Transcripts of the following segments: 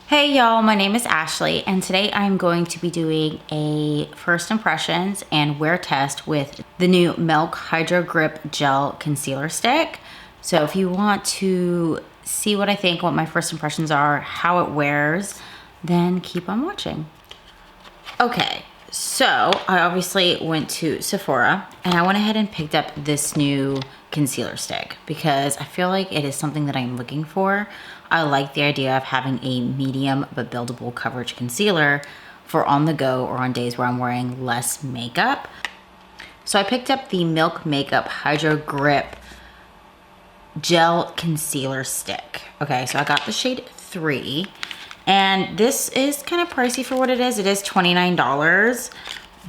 Hey y'all, my name is Ashley and today I'm going to be doing a first impressions and wear test with the new Milk Hydro Grip Gel Concealer Stick. So if you want to see what I think, what my first impressions are, how it wears, then keep on watching. Okay, so I obviously went to Sephora and I went ahead and picked up this new concealer stick because I feel like it is something that I'm looking for. I like the idea of having a medium but buildable coverage concealer for on the go or on days where I'm wearing less makeup. So I picked up the Milk Makeup Hydro Grip Gel Concealer Stick. Okay, so I got the shade 3. And this is kind of pricey for what it is. It is $29,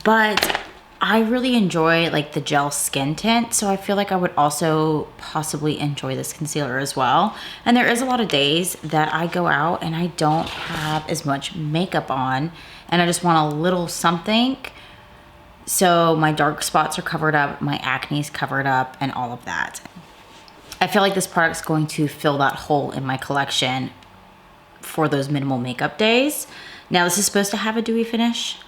but I really enjoy like the gel skin tint. So I feel like I would also possibly enjoy this concealer as well. And there is a lot of days that I go out and I don't have as much makeup on and I just want a little something. So my dark spots are covered up, my acne is covered up and all of that. I feel like this product's going to fill that hole in my collection for those minimal makeup days. Now this is supposed to have a dewy finish.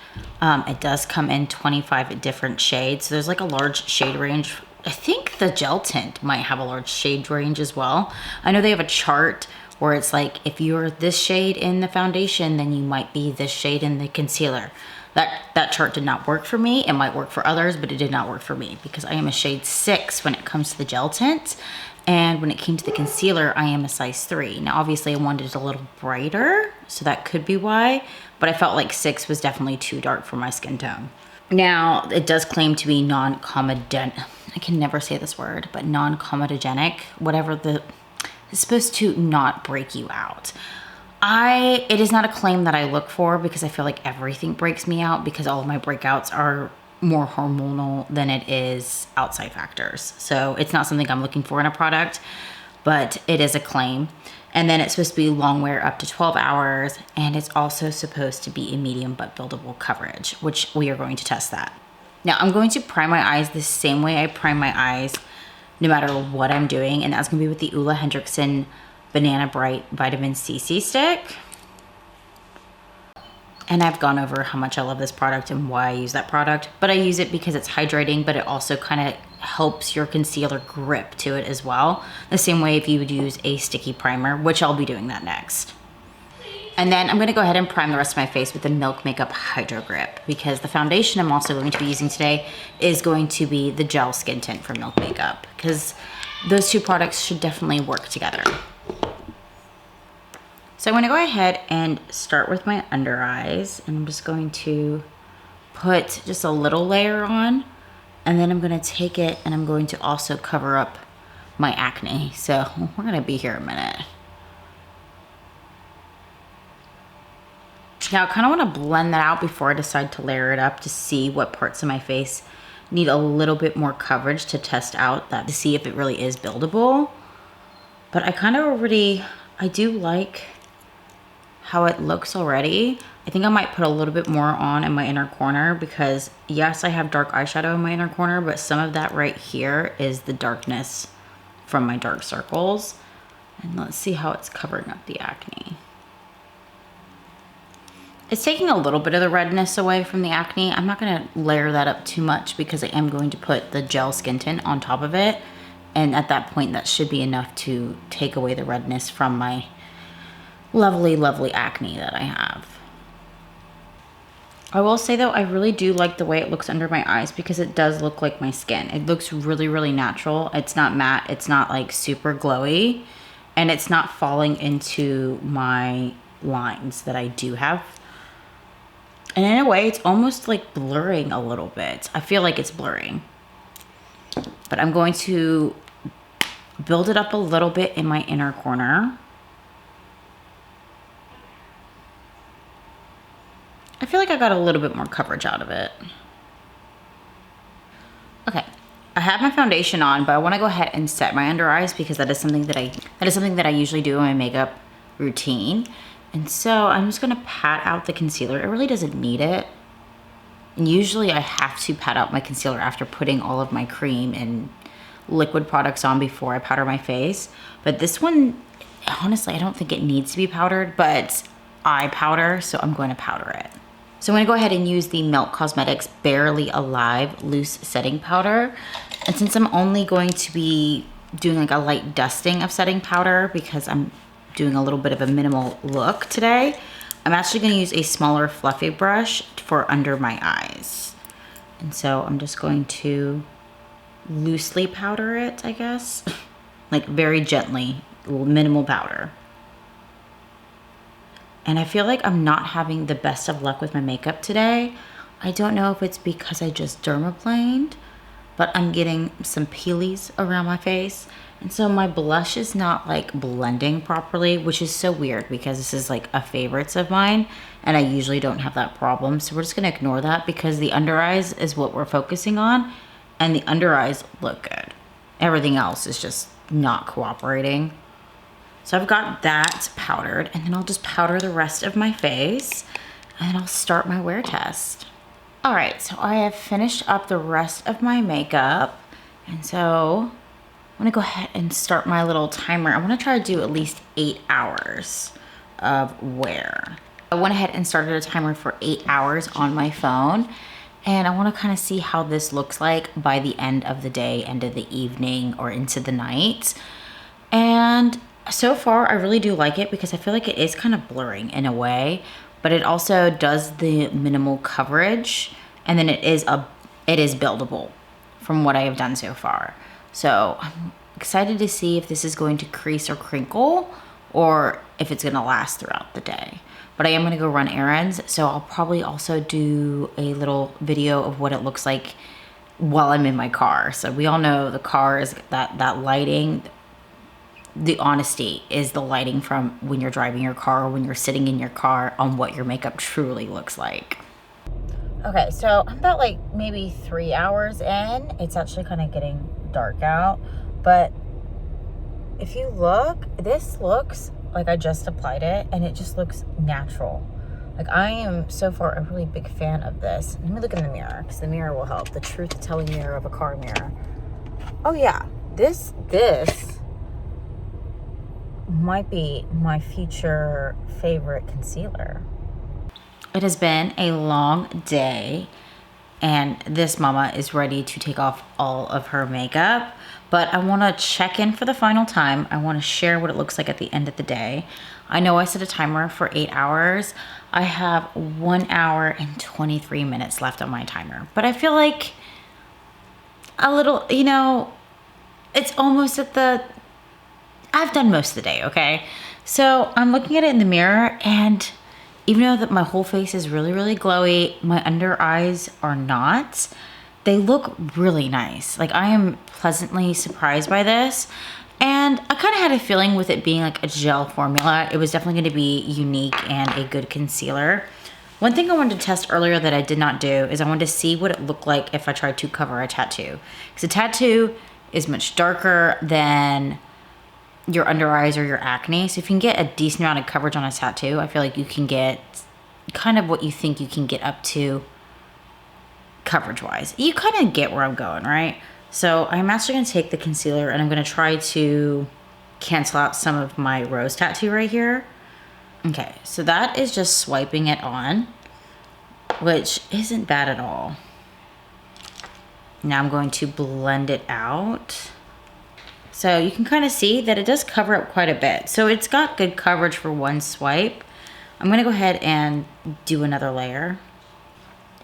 It does come in 25 different shades. So there's like a large shade range. I think the gel tint might have a large shade range as well. I know they have a chart where it's like, if you're this shade in the foundation, then you might be this shade in the concealer. That chart did not work for me. It might work for others, but it did not work for me because I am a shade 6 when it comes to the gel tint. And when it came to the concealer, I am a size 3. Now, obviously I wanted it a little brighter, so that could be why, but I felt like 6 was definitely too dark for my skin tone. Now, it does claim to be non-comedogenic. I can never say this word, but non-comedogenic, whatever it's supposed to not break you out. It is not a claim that I look for because I feel like everything breaks me out because all of my breakouts are more hormonal than it is outside factors. So it's not something I'm looking for in a product, but it is a claim. And then it's supposed to be long wear up to 12 hours. And it's also supposed to be a medium but buildable coverage, which we are going to test that. Now I'm going to prime my eyes the same way I prime my eyes no matter what I'm doing. And that's gonna be with the OleHenriksen Banana Bright Vitamin CC Stick. And I've gone over how much I love this product and why I use that product, but I use it because it's hydrating, but it also kind of helps your concealer grip to it as well. The same way if you would use a sticky primer, which I'll be doing that next. And then I'm gonna go ahead and prime the rest of my face with the Milk Makeup Hydro Grip because the foundation I'm also going to be using today is going to be the gel skin tint from Milk Makeup because those two products should definitely work together. So I'm gonna go ahead and start with my under eyes and I'm just going to put just a little layer on and then I'm gonna take it and I'm going to also cover up my acne. So we're gonna be here a minute. Now I kinda wanna blend that out before I decide to layer it up to see what parts of my face need a little bit more coverage to test out that to see if it really is buildable. But I do like how it looks already. I think I might put a little bit more on in my inner corner because yes, I have dark eyeshadow in my inner corner, but some of that right here is the darkness from my dark circles. And let's see how it's covering up the acne. It's taking a little bit of the redness away from the acne. I'm not gonna layer that up too much because I am going to put the gel skin tint on top of it. And at that point, that should be enough to take away the redness from my lovely, lovely acne that I have. I will say though, I really do like the way it looks under my eyes because it does look like my skin. It looks really, really natural. It's not matte. It's not like super glowy and it's not falling into my lines that I do have. And in a way, it's almost like blurring a little bit. I feel like it's blurring. But I'm going to build it up a little bit in my inner corner. I feel like I got a little bit more coverage out of it. Okay, I have my foundation on, but I want to go ahead and set my under eyes because that is something that I usually do in my makeup routine. And so I'm just gonna pat out the concealer. It really doesn't need it. And usually I have to pat out my concealer after putting all of my cream and liquid products on before I powder my face. But this one, honestly, I don't think it needs to be powdered, but eye powder, so I'm going to powder it. So I'm gonna go ahead and use the Milk Cosmetics Barely Alive Loose Setting Powder. And since I'm only going to be doing like a light dusting of setting powder because I'm doing a little bit of a minimal look today, I'm actually gonna use a smaller fluffy brush for under my eyes. And so I'm just going to loosely powder it, I guess. Like very gently, minimal powder. And I feel like I'm not having the best of luck with my makeup today. I don't know if it's because I just dermaplaned, but I'm getting some peelies around my face. And so my blush is not like blending properly, which is so weird because this is like a favorites of mine and I usually don't have that problem. So we're just gonna ignore that because the under eyes is what we're focusing on and the under eyes look good. Everything else is just not cooperating. So I've got that powdered and then I'll just powder the rest of my face and I'll start my wear test. All right, so I have finished up the rest of my makeup. And so I'm gonna go ahead and start my little timer. I wanna try to do at least 8 hours of wear. I went ahead and started a timer for 8 hours on my phone. And I wanna kind of see how this looks like by the end of the day, end of the evening, or into the night. And so far, I really do like it because I feel like it is kind of blurring in a way, but it also does the minimal coverage, and then it is buildable from what I have done so far. So I'm excited to see if this is going to crease or crinkle, or if it's gonna last throughout the day. But I am gonna go run errands, so I'll probably also do a little video of what it looks like while I'm in my car. So we all know the car is that lighting. The honesty is the lighting from when you're driving your car or when you're sitting in your car on what your makeup truly looks like. Okay, so I'm about like maybe 3 hours in. It's actually kind of getting dark out, but if you look, this looks like I just applied it and it just looks natural. Like I am so far a really big fan of this. Let me look in the mirror because the mirror will help. The truth-telling mirror of a car mirror. Oh yeah, this might be my future favorite concealer. It has been a long day and this mama is ready to take off all of her makeup, but I want to check in for the final time. I want to share what it looks like at the end of the day. I know I set a timer for 8 hours. I have 1 hour and 23 minutes left on my timer, but I feel like a little, you know, it's almost at the, I've done most of the day, okay? So I'm looking at it in the mirror and even though that my whole face is really, really glowy, my under eyes are not. They look really nice. Like I am pleasantly surprised by this. And I kind of had a feeling with it being like a gel formula, it was definitely going to be unique and a good concealer. One thing I wanted to test earlier that I did not do is I wanted to see what it looked like if I tried to cover a tattoo. Because a tattoo is much darker than your under eyes or your acne. So if you can get a decent amount of coverage on a tattoo, I feel like you can get kind of what you think you can get up to coverage wise. You kind of get where I'm going, right? So I'm actually going to take the concealer and I'm going to try to cancel out some of my rose tattoo right here. Okay, so that is just swiping it on, which isn't bad at all. Now I'm going to blend it out. So you can kind of see that it does cover up quite a bit. So it's got good coverage for one swipe. I'm gonna go ahead and do another layer.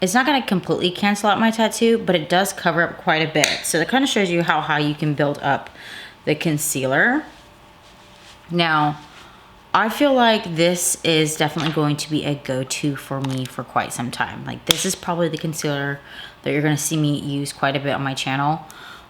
It's not gonna completely cancel out my tattoo, but it does cover up quite a bit. So that kind of shows you how high you can build up the concealer. Now, I feel like this is definitely going to be a go-to for me for quite some time. Like this is probably the concealer that you're gonna see me use quite a bit on my channel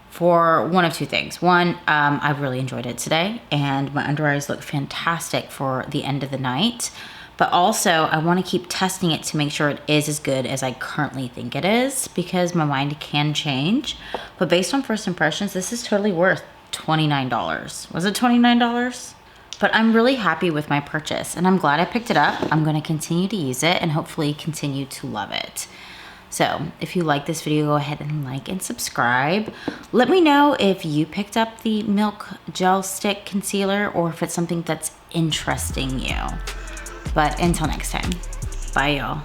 for one of two things. One, I've really enjoyed it today and my under eyes look fantastic for the end of the night. But also I wanna keep testing it to make sure it is as good as I currently think it is because my mind can change. But based on first impressions, this is totally worth $29. Was it $29? But I'm really happy with my purchase and I'm glad I picked it up. I'm gonna continue to use it and hopefully continue to love it. So if you like this video, go ahead and like and subscribe. Let me know if you picked up the Milk Gel Stick Concealer or if it's something that's interesting you. But until next time, bye y'all.